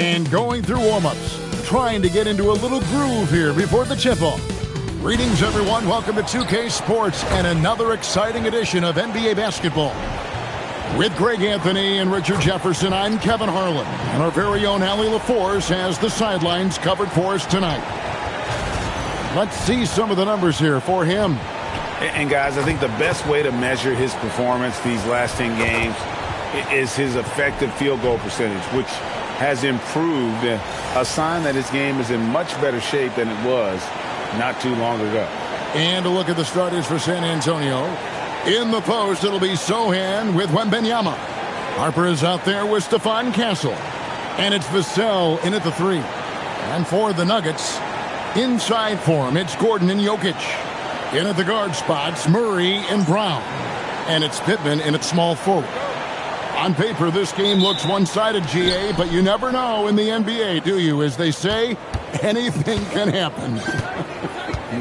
and going through warm-ups, trying to get into a little groove here before the tip-off. Greetings, everyone. Welcome to 2K Sports and another exciting edition of NBA basketball. With Greg Anthony and Richard Jefferson, I'm Kevin Harlan, and our very own Allie LaForce has the sidelines covered for us tonight. Let's see some of the numbers here for him. And guys, I think the best way to measure his performance these last 10 games is his effective field goal percentage, which has improved, a sign that his game is in much better shape than it was not too long ago. And a look at the starters for San Antonio. In the post, it'll be Sochan with Wembanyama. Harper is out there with Stephon Castle. And it's Vassell in at the 3. And for the Nuggets, inside for him, it's Gordon and Jokic. In at the guard spots, Murray and Brown. And it's Pittman in at small forward. On paper, this game looks one-sided, GA, but you never know in the NBA, do you? As they say, anything can happen.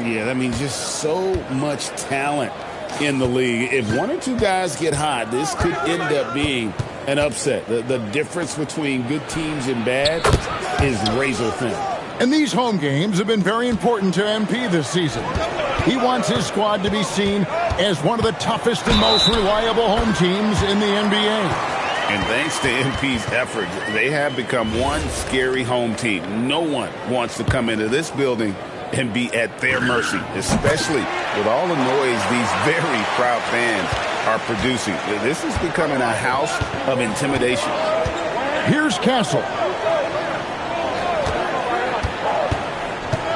Yeah, that means just so much talent in the league. If one or two guys get hot, this could end up being an upset. The difference between good teams and bad is razor thin. And these home games have been very important to MP this season. He wants his squad to be seen as one of the toughest and most reliable home teams in the NBA. And thanks to MP's efforts, they have become one scary home team. No one wants to come into this building and be at their mercy, especially with all the noise these very proud fans are producing. This is becoming a house of intimidation. Here's Castle.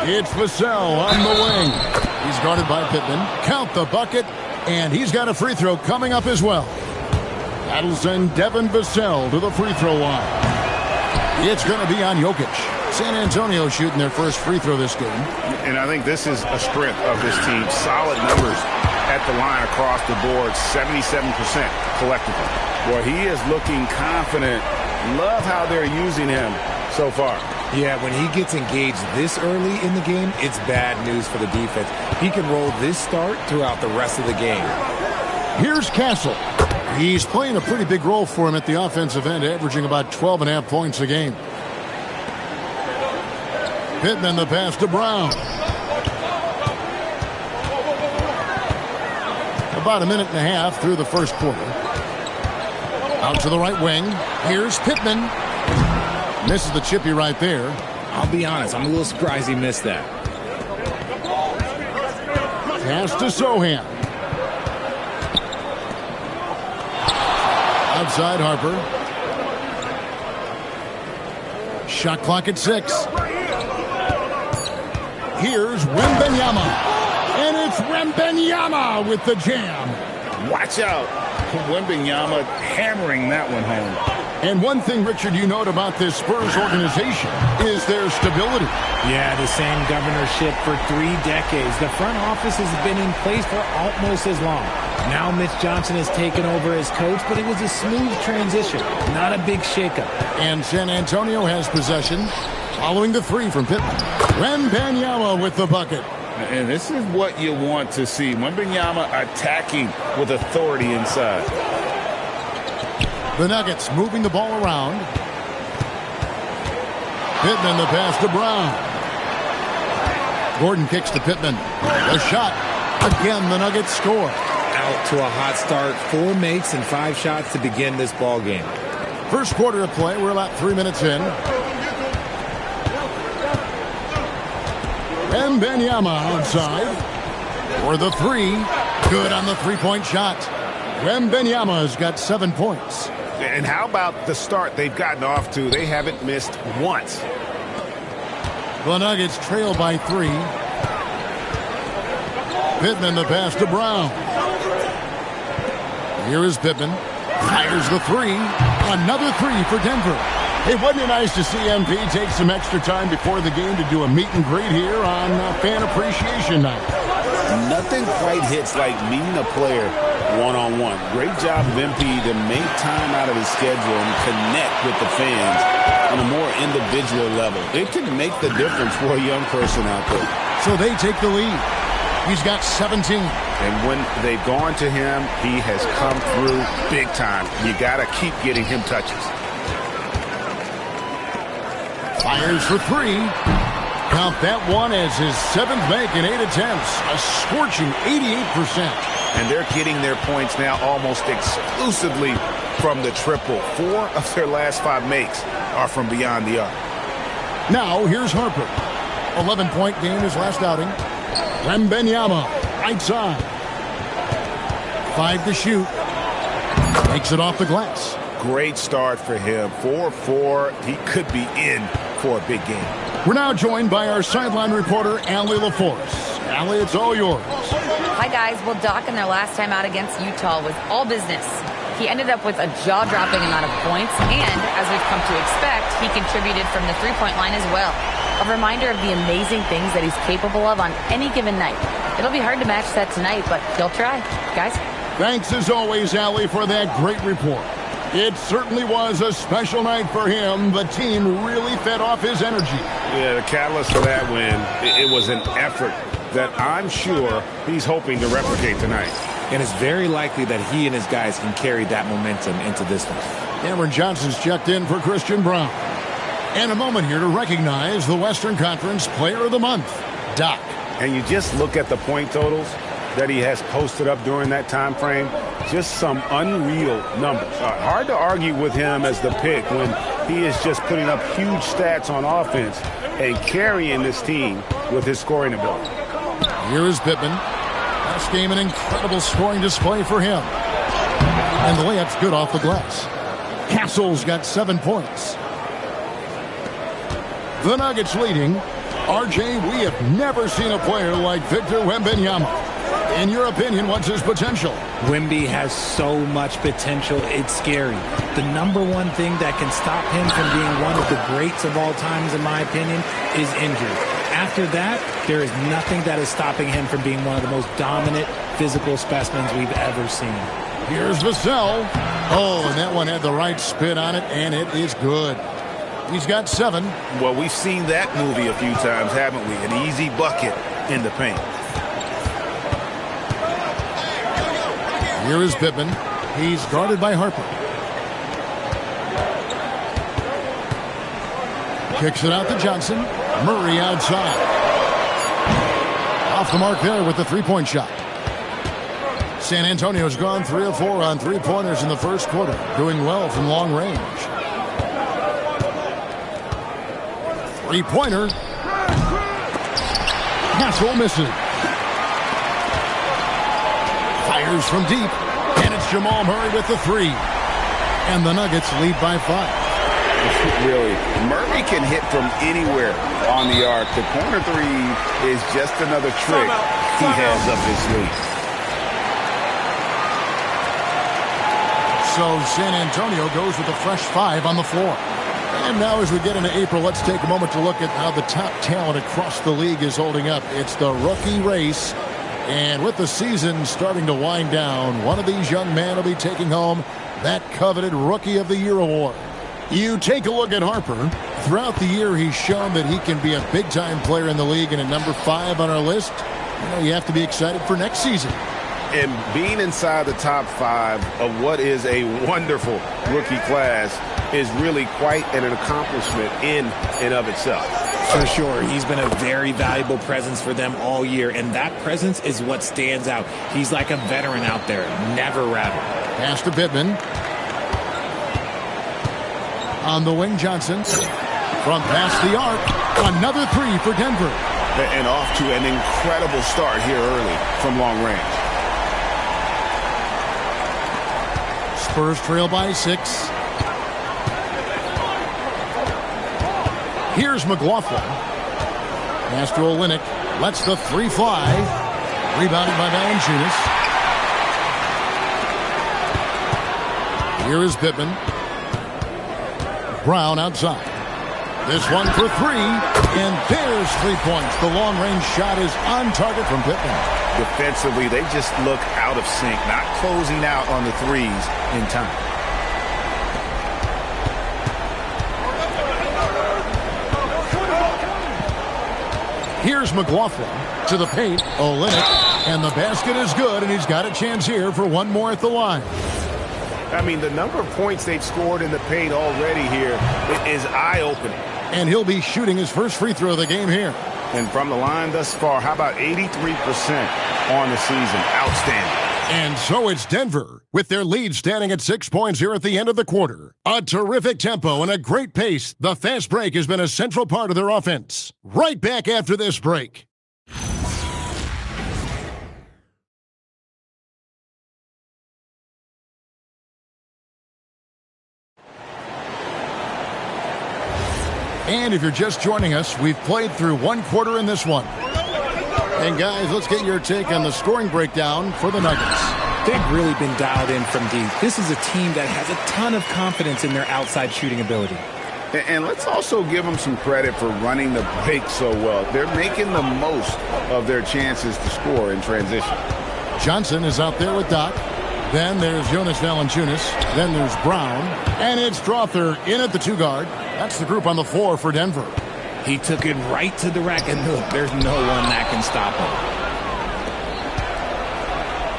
It's Vassell on the wing. He's guarded by Pittman. Count the bucket, and he's got a free throw coming up as well. That'll send Devin Vassell to the free throw line. It's going to be on Jokic. San Antonio shooting their first free throw this game. And I think this is a strength of this team. Solid numbers at the line across the board, 77% collectively. Boy, he is looking confident. Love how they're using him so far. Yeah, when he gets engaged this early in the game, it's bad news for the defense. He can roll this start throughout the rest of the game. Here's Castle. He's playing a pretty big role for him at the offensive end, averaging about 12.5 points a game. Pittman the pass to Brown. About a minute and a half through the first quarter. Out to the right wing. Here's Pittman. Misses the chippy right there. I'll be honest, I'm a little surprised he missed that. Pass to Sochan. Outside Harper. Shot clock at 6. Here's Wembanyama. And it's Wembanyama with the jam. Watch out. Wembanyama hammering that one home. And one thing, Richard, you note about this Spurs organization is their stability. Yeah, the same governorship for 3 decades. The front office has been in place for almost as long. Now Mitch Johnson has taken over as coach, but it was a smooth transition, not a big shakeup. And San Antonio has possession, following the 3 from Pittman. Wembanyama with the bucket. And this is what you want to see. Wembanyama attacking with authority inside. The Nuggets moving the ball around. Pittman the pass to Brown. Gordon kicks to Pittman. The shot. Again, the Nuggets score. Out to a hot start. 4 makes and 5 shots to begin this ball game. First quarter of play. We're about 3 minutes in. Wembanyama outside. For the 3. Good on the 3-point shot. Wembanyama's got 7 points. And how about the start they've gotten off to? They haven't missed once. The Nuggets trail by 3. Pittman the pass to Brown. Here is Pittman. Fires the 3. Another 3 for Denver. Hey, wasn't it nice to see MP take some extra time before the game to do a meet and greet here on Fan Appreciation Night? Nothing quite hits like meeting a player one-on-one. Great job of MP to make time out of his schedule and connect with the fans on a more individual level. It can make the difference for a young person out there. So they take the lead. He's got 17. And when they've gone to him, he has come through big time. You got to keep getting him touches. Fires for three. Count that one as his 7th make in 8 attempts. A scorching 88%. And they're getting their points now almost exclusively from the triple. 4 of their last 5 makes are from beyond the arc. Now here's Harper. 11-point game his last outing. Wembanyama, right side. 5 to shoot. Takes it off the glass. Great start for him. 4-4. He could be in for a big game. We're now joined by our sideline reporter, Allie LaForce. Allie, it's all yours. Hi, guys. Well, Doc in their last time out against Utah was all business. He ended up with a jaw-dropping amount of points, and as we've come to expect, he contributed from the three-point line as well. A reminder of the amazing things that he's capable of on any given night. It'll be hard to match that tonight, but he'll try. Guys? Thanks as always, Allie, for that great report. It certainly was a special night for him. The team really fed off his energy. Yeah, the catalyst for that win, it was an effort that I'm sure he's hoping to replicate tonight. And it's very likely that he and his guys can carry that momentum into this one. Cameron Johnson's checked in for Christian Braun. And a moment here to recognize the Western Conference Player of the Month, Doc. And you just look at the point totals that he has posted up during that time frame. Just some unreal numbers. Hard to argue with him as the pick when he is just putting up huge stats on offense and carrying this team with his scoring ability. Here is Pittman. Last game, an incredible scoring display for him. And the layup's good off the glass. Castle's got 7 points. The Nuggets leading. RJ, we have never seen a player like Victor Wembanyama. In your opinion, what's his potential? Wemby has so much potential, it's scary. The number one thing that can stop him from being one of the greats of all times, in my opinion, is injury. After that, there is nothing that is stopping him from being one of the most dominant physical specimens we've ever seen. Here's Vassell. Oh, and that one had the right spin on it, and it is good. He's got 7. Well, we've seen that movie a few times, haven't we? An easy bucket in the paint. Here is Pittman. He's guarded by Harper. Kicks it out to Johnson. Murray outside. Off the mark there with the three-point shot. San Antonio's gone 3 of 4 on three-pointers in the first quarter. Doing well from long range. Three-pointer. Castle misses. Fires from deep. And it's Jamal Murray with the 3. And the Nuggets lead by 5. Really, Murray can hit from anywhere on the arc. The corner 3 is just another trick he has up his sleeve. So San Antonio goes with a fresh 5 on the floor. And now as we get into April, let's take a moment to look at how the top talent across the league is holding up. It's the rookie race. And with the season starting to wind down, one of these young men will be taking home that coveted Rookie of the Year award. You take a look at Harper. Throughout the year, he's shown that he can be a big-time player in the league, and at number 5 on our list, you have to be excited for next season. And being inside the top 5 of what is a wonderful rookie class is really quite an accomplishment in and of itself. For sure. He's been a very valuable presence for them all year, and that presence is what stands out. He's like a veteran out there, never rattled. Pass to Pittman. On the wing, Johnson. From past the arc, another 3 for Denver. And off to an incredible start here early from long range. Spurs trail by 6. Here's McLaughlin. Pass to Olynyk. Lets the 3 fly. Rebounded by Valanciunas. Here is Pittman. Brown outside. This one for 3. And there's 3 points. The long-range shot is on target from Pittman. Defensively, they just look out of sync, not closing out on the 3s in time. Here's McLaughlin to the paint. Olynyk, and the basket is good, and he's got a chance here for one more at the line. I mean, the number of points they've scored in the paint already here is eye-opening. And he'll be shooting his first free throw of the game here. And from the line thus far, how about 83% on the season? Outstanding. And so it's Denver, with their lead standing at 6 points here at the end of the quarter. A terrific tempo and a great pace. The fast break has been a central part of their offense. Right back after this break. And if you're just joining us, we've played through one quarter in this one. And guys, let's get your take on the scoring breakdown for the Nuggets. They've really been dialed in from deep. This is a team that has a ton of confidence in their outside shooting ability. And let's also give them some credit for running the break so well. They're making the most of their chances to score in transition. Johnson is out there with Doc. Then there's Jonas Valanciunas. Then there's Brown. And it's Strawther in at the 2 guard. That's the group on the floor for Denver. He took it right to the rack, and look, there's no one that can stop him.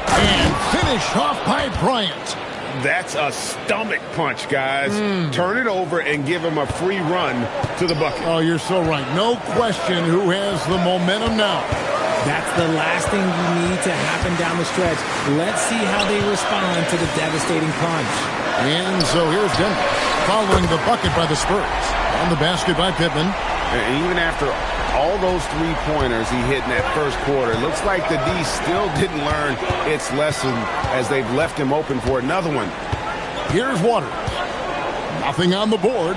And finished off by Bryant. That's a stomach punch, guys. Turn it over and give him a free run to the bucket. Oh, you're so right. No question who has the momentum now. That's the last thing you need to happen down the stretch. Let's see how they respond to the devastating punch. And so here's Denver, following the bucket by the Spurs. On the basket by Pittman. And even after all those three-pointers he hit in that first quarter, it looks like the D still didn't learn its lesson as they've left him open for another one. Here's Waters. Nothing on the board.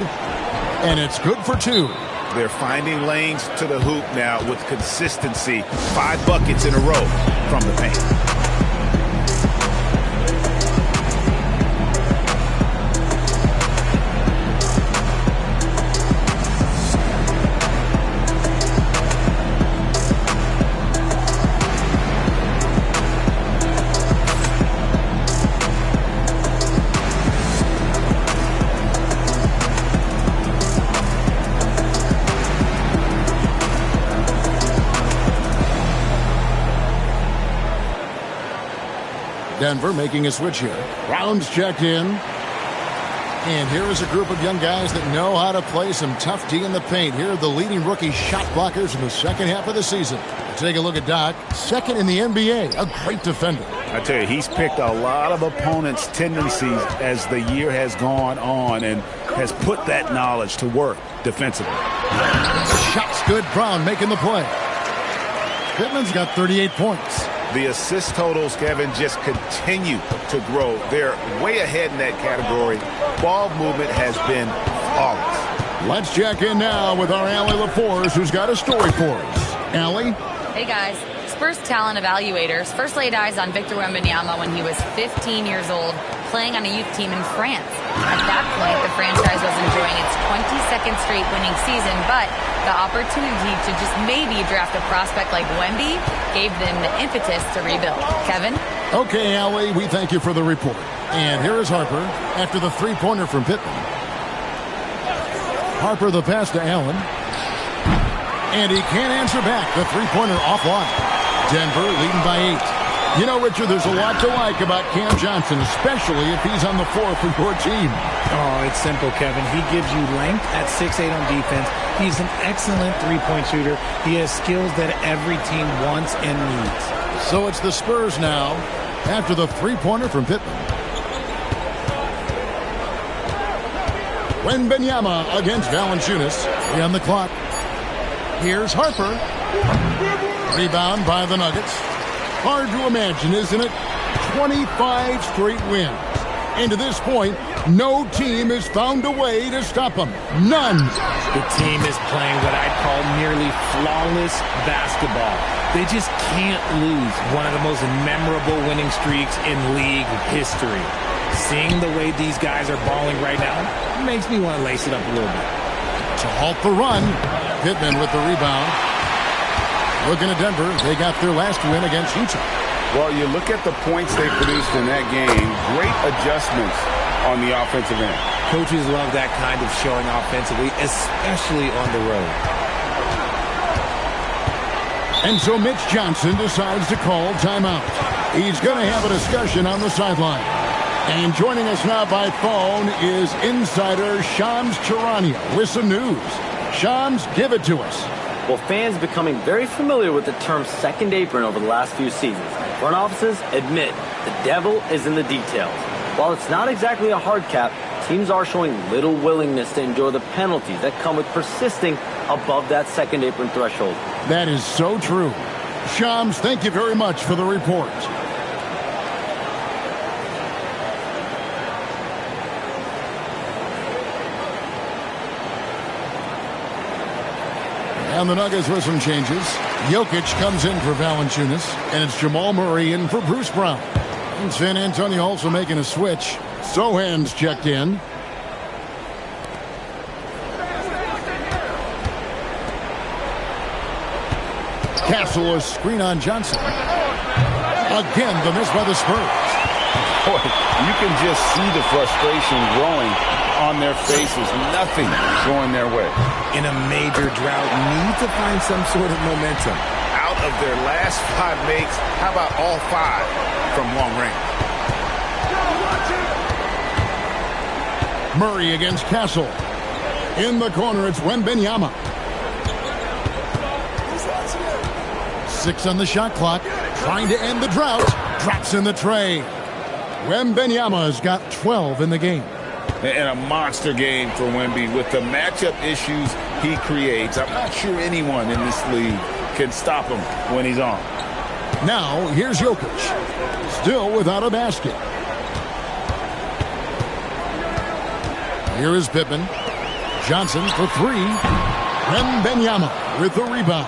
And it's good for 2. They're finding lanes to the hoop now with consistency. 5 buckets in a row from the paint. Denver making a switch here. Brown's checked in. And here is a group of young guys that know how to play some tough D in the paint. Here are the leading rookie shot blockers in the second half of the season. Take a look at Doc, second in the NBA, a great defender. I tell you, he's picked a lot of opponents' tendencies as the year has gone on and has put that knowledge to work defensively. Shots good, Brown making the play. Pittman's got 38 points. The assist totals, Kevin, just continue to grow. They're way ahead in that category. Ball movement has been flawless. Let's check in now with our Allie LaForce, who's got a story for us. Allie? Hey, guys. Spurs talent evaluators first laid eyes on Victor Wembanyama when he was 15 years old, playing on a youth team in France. At that point, the franchise was enjoying its 22nd straight winning season, but the opportunity to just maybe draft a prospect like Wemby gave them the impetus to rebuild. Kevin? Okay, Allie, we thank you for the report. And here is Harper after the three-pointer from Pittman. Harper the pass to Allen. And he can't answer back. The three-pointer offline. Denver leading by 8. You know, Richard, there's a lot to like about Cam Johnson, especially if he's on the floor for your team. Oh, it's simple, Kevin. He gives you length at 6'8" on defense. He's an excellent three-point shooter. He has skills that every team wants and needs. So it's the Spurs now after the three-pointer from Pittman. Wembanyama against Valanciunas. 3 on the clock. Here's Harper. Rebound by the Nuggets. Hard to imagine, isn't it? 25 straight wins. And to this point, no team has found a way to stop them. None. The team is playing what I'd call nearly flawless basketball. They just can't lose one of the most memorable winning streaks in league history. Seeing the way these guys are balling right now makes me want to lace it up a little bit. To halt the run, Pittman with the rebound. Looking at Denver, they got their last win against Utah. Well, you look at the points they produced in that game. Great adjustments on the offensive end. Coaches love that kind of showing offensively, especially on the road. And so Mitch Johnson decides to call timeout. He's going to have a discussion on the sideline. And joining us now by phone is insider Shams Charania with some news. Shams, give it to us. Well, fans becoming very familiar with the term second apron over the last few seasons. Front offices admit the devil is in the details. While it's not exactly a hard cap, teams are showing little willingness to endure the penalties that come with persisting above that second apron threshold. That is so true. Shams, thank you very much for the report. And the Nuggets with some changes. Jokic comes in for Valanciunas, and it's Jamal Murray in for Bruce Brown. And San Antonio also making a switch. Sohan's checked in. Castle, a screen on Johnson. Again, the miss by the Spurs. Boy, you can just see the frustration growing on their faces. Nothing going their way. In a major drought, need to find some sort of momentum. Out of their last 5 makes, how about all 5 from long range? Murray against Castle. In the corner, it's Wembanyama. 6 on the shot clock. Trying to end the drought. Drops in the tray. Wembanyama's got 12 in the game. And a monster game for Wemby with the matchup issues he creates. I'm not sure anyone in this league can stop him when he's on. Now, here's Jokic. Still without a basket. Here is Pippen. Johnson for 3. Wembanyama with the rebound.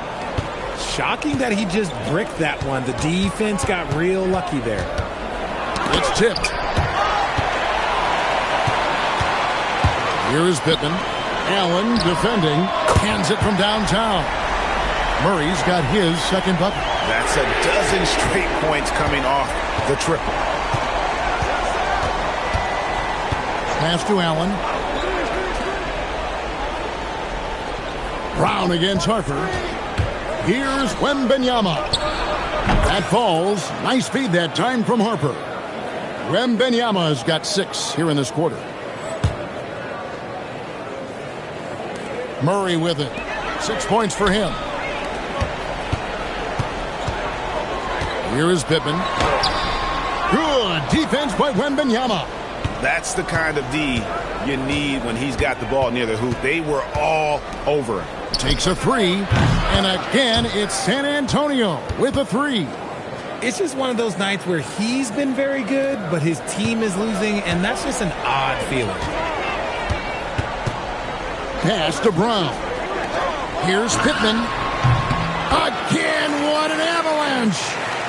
Shocking that he just bricked that one. The defense got real lucky there. It's tipped. Here is Pippen. Allen defending. Hands it from downtown. Murray's got his second bucket. That's a dozen straight points coming off the triple. Pass to Allen. Brown against Harper. Here's Wembanyama. That falls. Nice feed that time from Harper. Wembanyama's got 6 here in this quarter. Murray with it. 6 points for him. Here is Pippen. Good defense by Wembanyama. That's the kind of D you need when he's got the ball near the hoop. They were all over him. Takes a 3. And again, it's San Antonio with a 3. It's just one of those nights where he's been very good, but his team is losing, and that's just an odd feeling. Pass to Brown. Here's Pittman. Again, what an avalanche.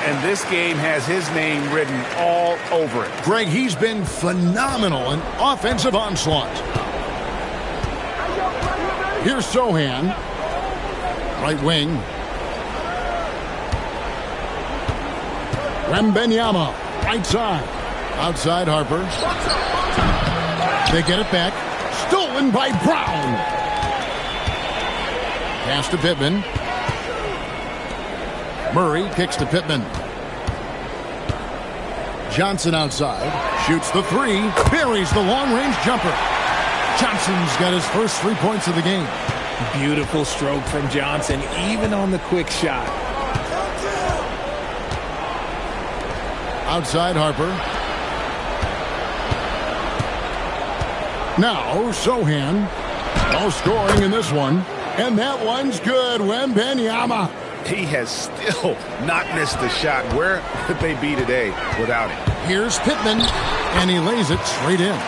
And this game has his name written all over it. Greg, he's been phenomenal in offensive onslaught. Here's Sohan. Right wing. Wembanyama. Right side. Outside Harper. They get it back. Stolen by Brown. Pass to Pittman. Murray kicks to Pittman. Johnson outside. Shoots the 3. Buries the long-range jumper. Johnson's got his first 3 points of the game. Beautiful stroke from Johnson, even on the quick shot. Outside Harper. Now Sohan. No scoring in this one. And that one's good. Wembanyama. He has still not missed a shot. Where could they be today without him? Here's Pittman. And he lays it straight in.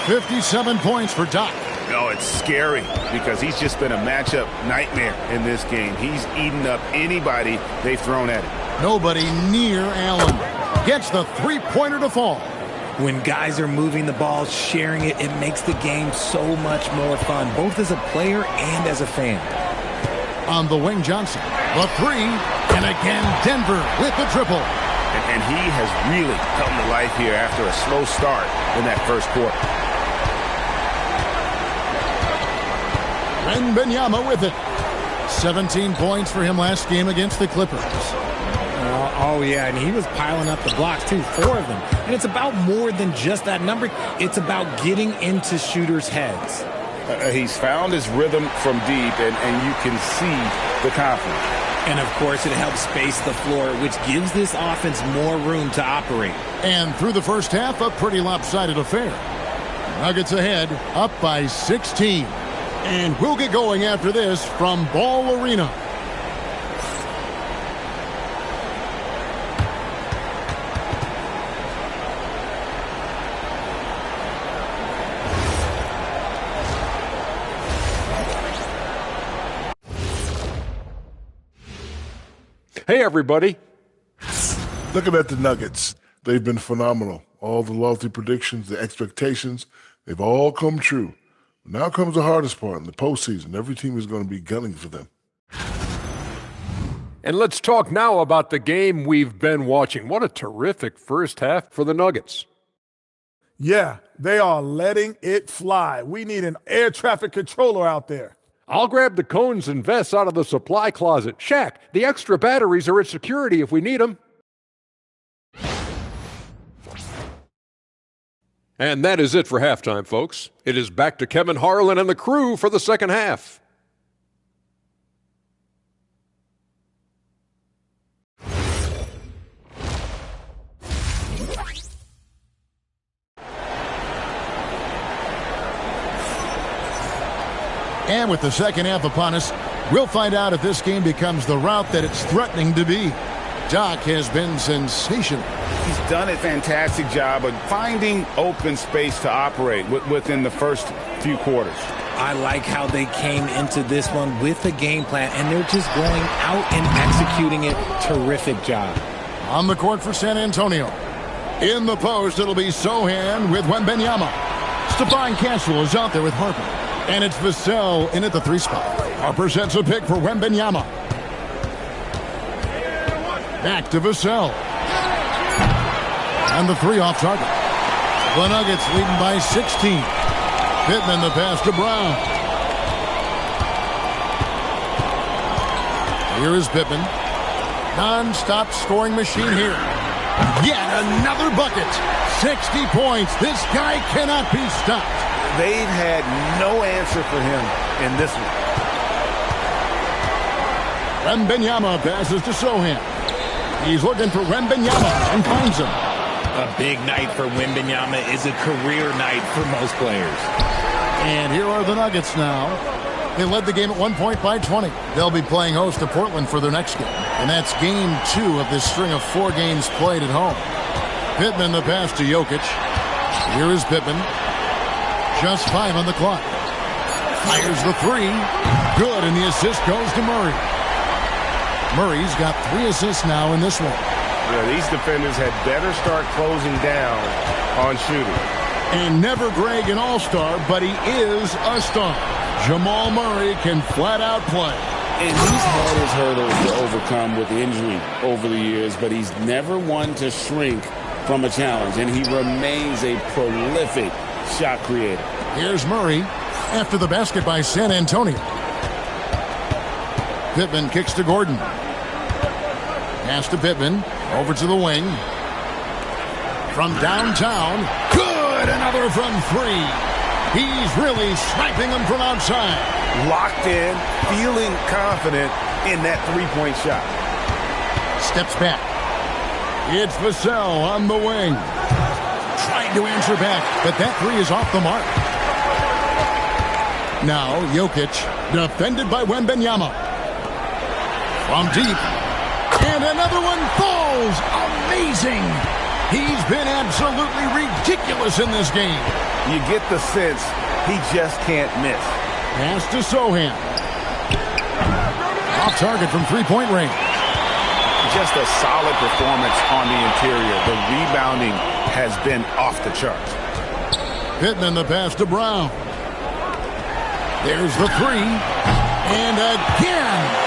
57 points for Doc. No, it's scary because he's just been a matchup nightmare in this game. He's eaten up anybody they've thrown at him. Nobody near Allen. Gets the three-pointer to fall. When guys are moving the ball, sharing it, it makes the game so much more fun, both as a player and as a fan. On the wing, Johnson. The 3. And again, Denver with the triple. And he has really come to life here after a slow start in that first quarter. Wembanyama with it. 17 points for him last game against the Clippers. Oh, yeah, and he was piling up the blocks, too, 4 of them. And it's about more than just that number. It's about getting into shooters' heads. He's found his rhythm from deep, and you can see the confidence. And, of course, it helps space the floor, which gives this offense more room to operate. And through the first half, a pretty lopsided affair. Nuggets ahead, up by 16. And we'll get going after this from Ball Arena. Hey, everybody. Looking at the Nuggets, they've been phenomenal. All the lofty predictions, the expectations, they've all come true. Now comes the hardest part in the postseason. Every team is going to be gunning for them. And let's talk now about the game we've been watching. What a terrific first half for the Nuggets. Yeah, they are letting it fly. We need an air traffic controller out there. I'll grab the cones and vests out of the supply closet. Shaq, the extra batteries are at security if we need them. And that is it for halftime, folks. It is back to Kevin Harlan and the crew for the second half. And with the second half upon us, we'll find out if this game becomes the route that it's threatening to be. Doc has been sensational. He's done a fantastic job of finding open space to operate within the first few quarters. I like how they came into this one with a game plan, and they're just going out and executing it. Terrific job. On the court for San Antonio. In the post, it'll be Sohan with Wembanyama. Stephon Castle is out there with Harper. And it's Vassell in at the 3 spot. Harper sets a pick for Wembanyama. Back to Vassell. And the 3 off target. The Nuggets leading by 16. Pittman the pass to Brown. Here is Pittman. Non-stop scoring machine here. Yet another bucket. 60 points. This guy cannot be stopped. They've had no answer for him in this one. Wembanyama passes to Sohan. He's looking for Wembanyama and finds him. A big night for Wembanyama is a career night for most players. And here are the Nuggets now. They led the game at 1 point by 20. They'll be playing host to Portland for their next game. And that's game 2 of this string of 4 games played at home. Pittman the pass to Jokic. Here is Pittman. Just 5 on the clock. Fires the 3. Good, and the assist goes to Murray. Murray's got 3 assists now in this one. Yeah, these defenders had better start closing down on shooting. And never Greg an all-star, but he is a star. Jamal Murray can flat out play. And he's had his hurdles to overcome with injury over the years, but he's never one to shrink from a challenge, and he remains a prolific shot creator. Here's Murray after the basket by San Antonio. Pittman kicks to Gordon. Pass to Pittman. Over to the wing. From downtown. Good! Another from 3. He's really sniping them from outside. Locked in, feeling confident in that three-point shot. Steps back. It's Vassell on the wing. Trying to answer back, but that 3 is off the mark. Now Jokic, defended by Wembanyama. From deep. And another one falls. Amazing. He's been absolutely ridiculous in this game. You get the sense he just can't miss. Pass to Sohan. Off target from three-point range. Just a solid performance on the interior. The rebounding has been off the charts. Pittman the pass to Brown. There's the 3. And again.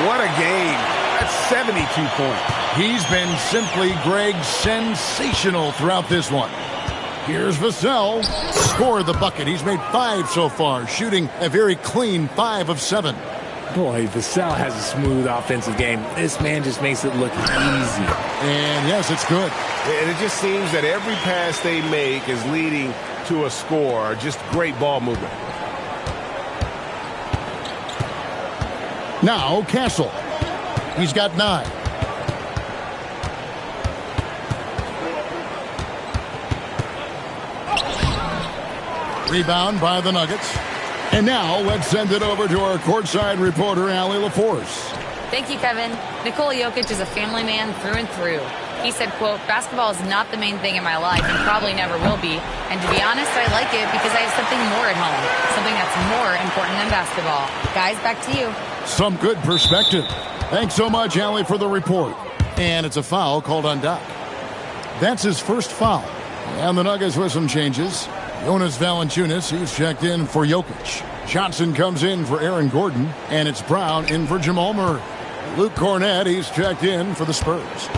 What a game. That's 72 points. He's been simply, Greg, sensational throughout this one. Here's Vassell. Scored the bucket. He's made 5 so far, shooting a very clean 5 of 7. Boy, Vassell has a smooth offensive game. This man just makes it look easy. And yes, it's good. And it just seems that every pass they make is leading to a score. Just great ball movement. Now Castle. He's got 9. Rebound by the Nuggets. And now let's send it over to our courtside reporter, Allie LaForce. Thank you, Kevin. Nikola Jokic is a family man through and through. He said, quote, "Basketball is not the main thing in my life and probably never will be. And to be honest, I like it because I have something more at home, something that's more important than basketball." Guys, back to you. Some good perspective. Thanks so much, Allie, for the report. And it's a foul called on Doc. That's his first foul. And the Nuggets with some changes. Jonas Valanciunas, he's checked in for Jokic. Johnson comes in for Aaron Gordon. And it's Brown in for Jamal Murray. Luke Cornett, he's checked in for the Spurs.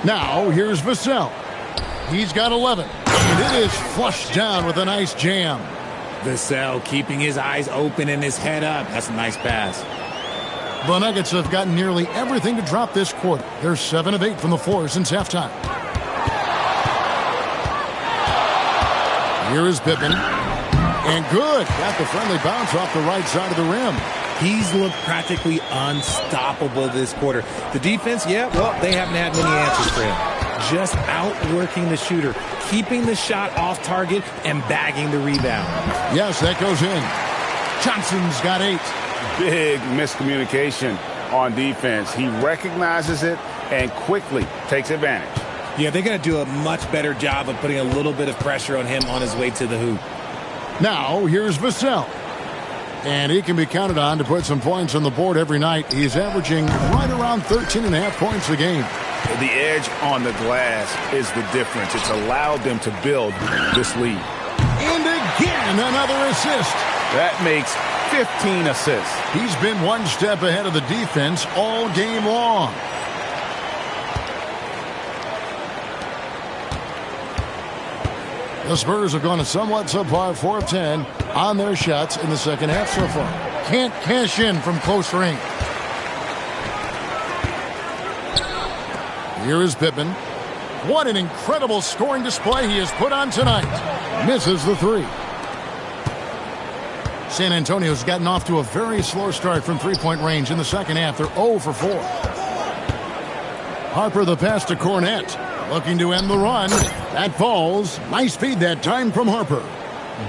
Now, here's Vassell. He's got 11. And it is flushed down with a nice jam. Vassell keeping his eyes open and his head up. That's a nice pass. The Nuggets have gotten nearly everything to drop this quarter. They're 7 of 8 from the floor since halftime. Here is Pippen. And good. Got the friendly bounce off the right side of the rim. He's looked practically unstoppable this quarter. The defense, yeah, well, they haven't had many answers for him. Just outworking the shooter, keeping the shot off target, and bagging the rebound. Yes, that goes in. Johnson's got 8. Big miscommunication on defense. He recognizes it and quickly takes advantage. Yeah, they're going to do a much better job of putting a little bit of pressure on him on his way to the hoop. Now, here's Vassell. And he can be counted on to put some points on the board every night. He's averaging right around 13.5 points a game. The edge on the glass is the difference. It's allowed them to build this lead. And again, another assist. That makes 15 assists. He's been one step ahead of the defense all game long. The Spurs have gone a somewhat subpar 4 of 10 on their shots in the second half so far. Can't cash in from close range. Here is Pippen. What an incredible scoring display he has put on tonight. Misses the 3. San Antonio's gotten off to a very slow start from three-point range in the second half. They're 0 for 4. Harper the pass to Cornett. Looking to end the run. That falls. Nice speed that time from Harper.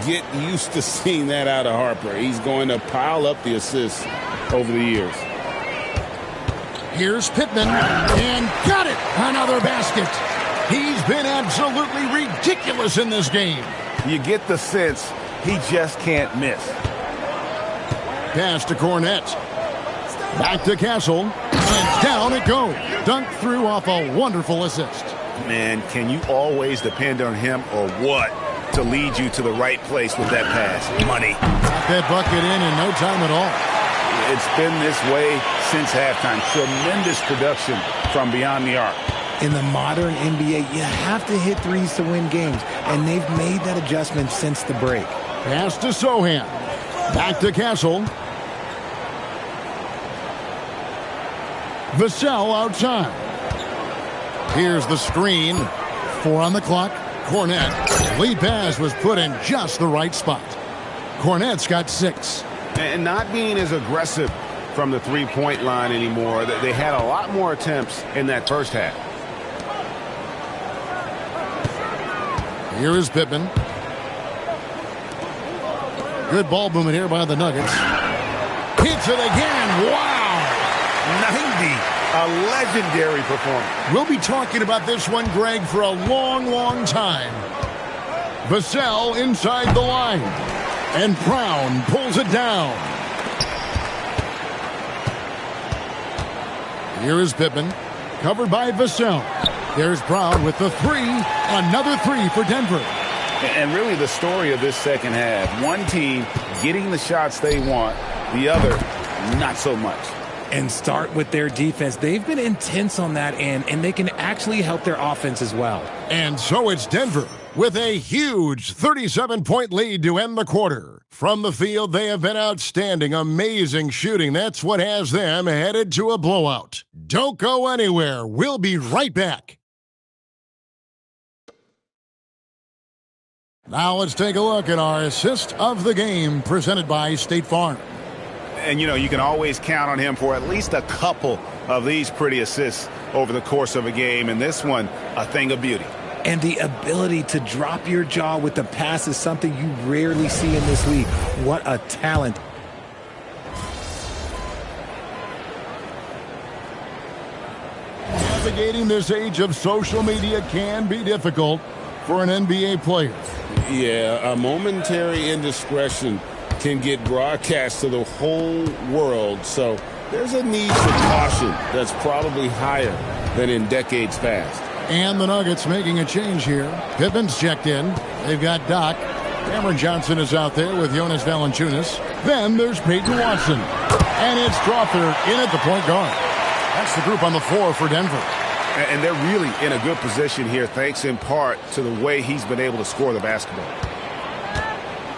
Get used to seeing that out of Harper. He's going to pile up the assists over the years. Here's Pittman. And got it. Another basket. He's been absolutely ridiculous in this game. You get the sense he just can't miss. Pass to Cornett. Back to Castle. And down it goes. Dunked through off a wonderful assist. Man, can you always depend on him or what to lead you to the right place with that pass? Money. Got that bucket in no time at all. It's been this way since halftime. Tremendous production from beyond the arc. In the modern NBA, you have to hit threes to win games, and they've made that adjustment since the break. Pass to Sohan. Back to Castle. Vassell outside. Here's the screen. 4 on the clock. Cornett. Lead pass was put in just the right spot. Cornett's got 6. And not being as aggressive from the three-point line anymore. They had a lot more attempts in that first half. Here is Pippen. Good ball movement here by the Nuggets. Hits it again. Wow. 90. A legendary performance. We'll be talking about this one, Greg, for a long, long time. Vassell inside the line. And Brown pulls it down. Here is Pippen. Covered by Vassell. There's Brown with the 3. Another 3 for Denver. And really the story of this second half. One team getting the shots they want. The other, not so much. And start with their defense. They've been intense on that end, and they can actually help their offense as well. And so it's Denver with a huge 37-point lead to end the quarter. From the field, they have been outstanding, amazing shooting. That's what has them headed to a blowout. Don't go anywhere. We'll be right back. Now let's take a look at our assist of the game presented by State Farm. And, you can always count on him for at least a couple of these pretty assists over the course of a game. And this one, a thing of beauty. And the ability to drop your jaw with the pass is something you rarely see in this league. What a talent. Navigating this age of social media can be difficult for an NBA player. Yeah, a momentary indiscretion can get broadcast to the whole world. So there's a need for caution that's probably higher than in decades past. And the Nuggets making a change here. Pippin's checked in. They've got Doc. Cameron Johnson is out there with Jonas Valanciunas. Then there's Peyton Watson. And it's Strawther in at the point guard. That's the group on the floor for Denver. And they're really in a good position here, thanks in part to the way he's been able to score the basketball.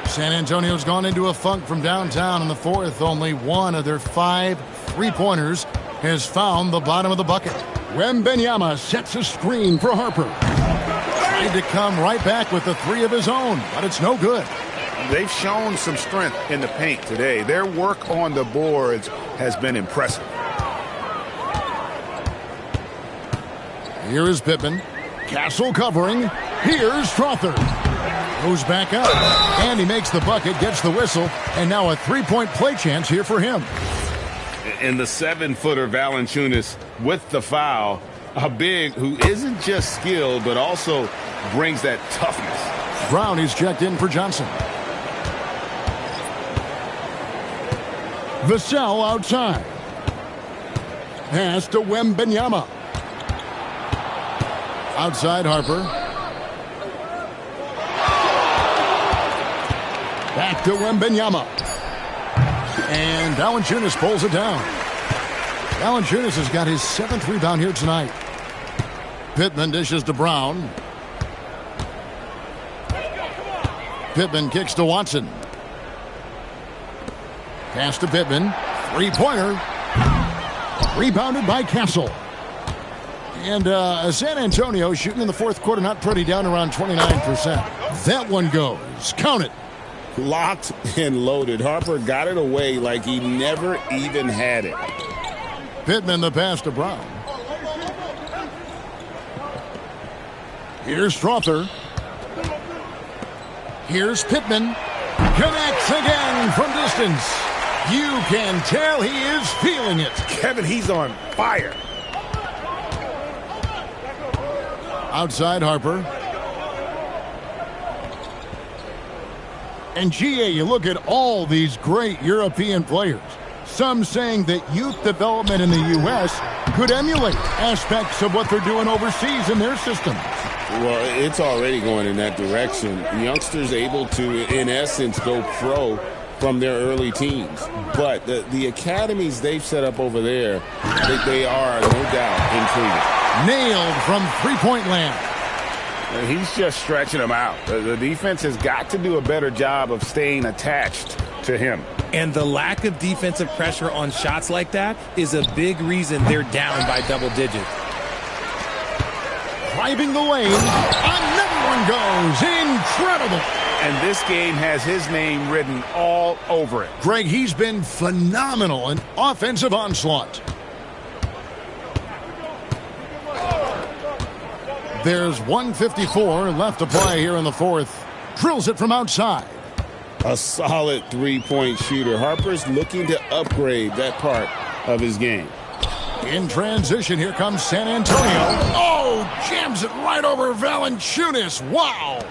San Antonio's gone into a funk from downtown in the fourth. Only one of their 5 3-pointers has found the bottom of the bucket. Wembanyama sets a screen for Harper. Tried to come right back with the 3 of his own, but it's no good. They've shown some strength in the paint today. Their work on the boards has been impressive. Here is Pippen. Castle covering. Here's Strawther. Goes back up. And he makes the bucket, gets the whistle, and now a 3-point play chance here for him. And the 7-footer Valanciunas with the foul. A big who isn't just skilled, but also brings that toughness. Brown is checked in for Johnson. Vassell outside. Pass to Wembanyama. Outside Harper. Back to Wembanyama. And Valanciunas pulls it down. Valanciunas has got his 7th rebound here tonight. Pittman dishes to Brown. Pittman kicks to Watson. Pass to Pittman. 3-pointer. Rebounded by Castle. And San Antonio shooting in the fourth quarter, not pretty, down around 29%. That one goes. Count it. Locked and loaded. Harper got it away like he never even had it. Pittman the pass to Brown. Here's Strawther. Here's Pittman. Connects again from distance. You can tell he is feeling it. Kevin, he's on fire. Outside Harper. And GA, you look at all these great European players. Some saying that youth development in the U.S. could emulate aspects of what they're doing overseas in their system. Well, it's already going in that direction. Youngsters able to, in essence, go pro from their early teens. But the academies they've set up over there, they are, no doubt, intriguing. Nailed from three-point land. And he's just stretching them out. The defense has got to do a better job of staying attached to him. And the lack of defensive pressure on shots like that is a big reason they're down by double digits. Driving the lane. Another one goes. Incredible. And this game has his name written all over it. Greg, he's been phenomenal in offensive onslaught. There's 1:54 left to play here in the fourth. Drills it from outside. A solid three-point shooter. Harper's looking to upgrade that part of his game. In transition, here comes San Antonio. Oh, jams it right over Valanciunas. Wow.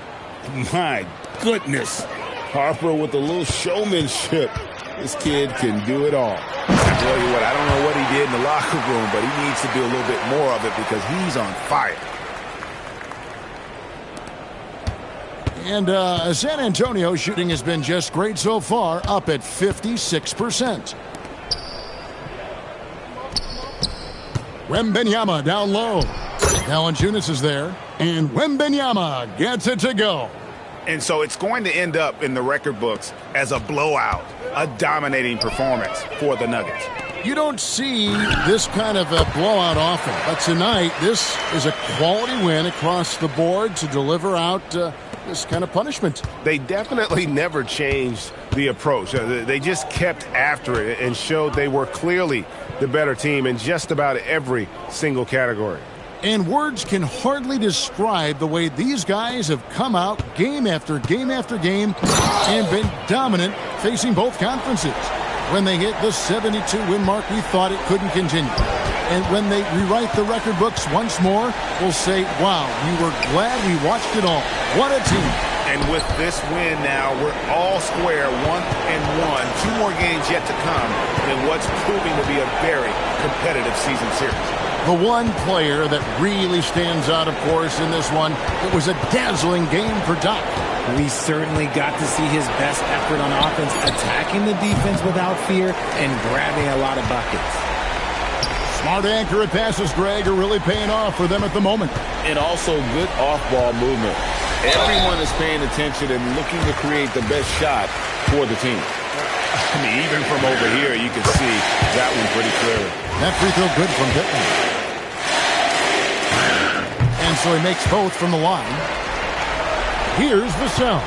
My goodness. Harper with a little showmanship. This kid can do it all. I tell you what, I don't know what he did in the locker room, but he needs to do a little bit more of it because he's on fire. And San Antonio shooting has been just great so far, up at 56%. Wembanyama down low. Valanciunas is there, and Wembanyama gets it to go. And so it's going to end up in the record books as a blowout, a dominating performance for the Nuggets. You don't see this kind of a blowout often, but tonight this is a quality win across the board to deliver out this kind of punishment. They definitely never changed the approach. They just kept after it and showed they were clearly the better team in just about every single category. And words can hardly describe the way these guys have come out game after game after game and been dominant facing both conferences. When they hit the 72-win mark, we thought it couldn't continue. And when they rewrite the record books once more, we'll say, wow, we were glad we watched it all. What a team. And with this win now, we're all square, 1-1. 2 more games yet to come in what's proving to be a very competitive season series. The one player that really stands out, of course, in this one, it was a dazzling game for Doc. We certainly got to see his best effort on offense, attacking the defense without fear and grabbing a lot of buckets. Smart accurate passes, Greg, are really paying off for them at the moment. And also good off-ball movement. Everyone is paying attention and looking to create the best shot for the team. I mean, even from over here, you can see that one pretty clearly. That free throw good from Pittman. And so he makes both from the line. Here's Vassell.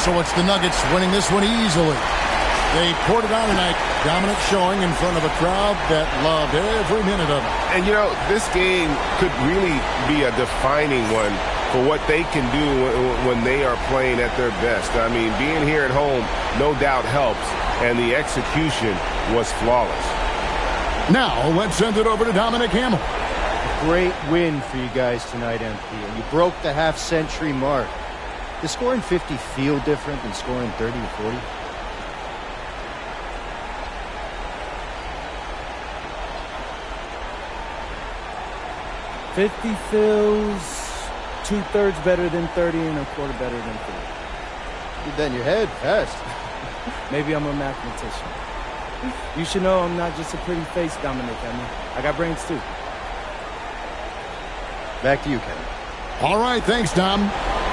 So it's the Nuggets winning this one easily. They poured it on tonight. Dominant showing in front of a crowd that loved every minute of it. And, you know, this game could really be a defining one for what they can do when they are playing at their best. I mean, being here at home no doubt helps, and the execution was flawless. Now, let's send it over to Dominic Hamill. Great win for you guys tonight, MP. And you broke the half-century mark. Does scoring 50 feel different than scoring 30 or 40? $50 feels 2/3 better than 30 and 1/4 better than 40. You've done your head fast. Maybe I'm a mathematician. You should know I'm not just a pretty face, Dominic. I got brains too. Back to you, Kevin. All right, thanks, Dom.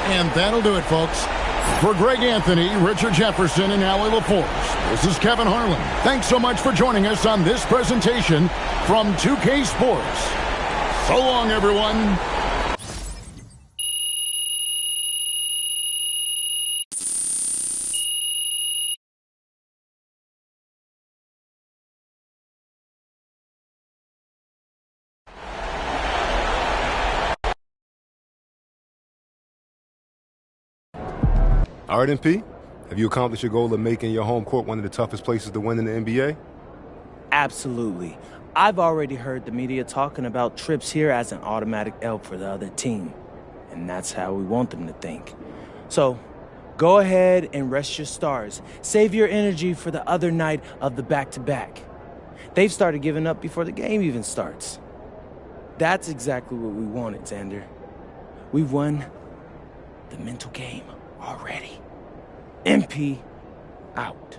And that'll do it, folks. For Greg Anthony, Richard Jefferson, and Allie LaForce, this is Kevin Harlan. Thanks so much for joining us on this presentation from 2K Sports. So long, everyone. All right, MP, have you accomplished your goal of making your home court one of the toughest places to win in the NBA? Absolutely. I've already heard the media talking about trips here as an automatic L for the other team. And that's how we want them to think. So, go ahead and rest your stars. Save your energy for the other night of the back-to-back. They've started giving up before the game even starts. That's exactly what we wanted, Xander. We've won the mental game already. MP out.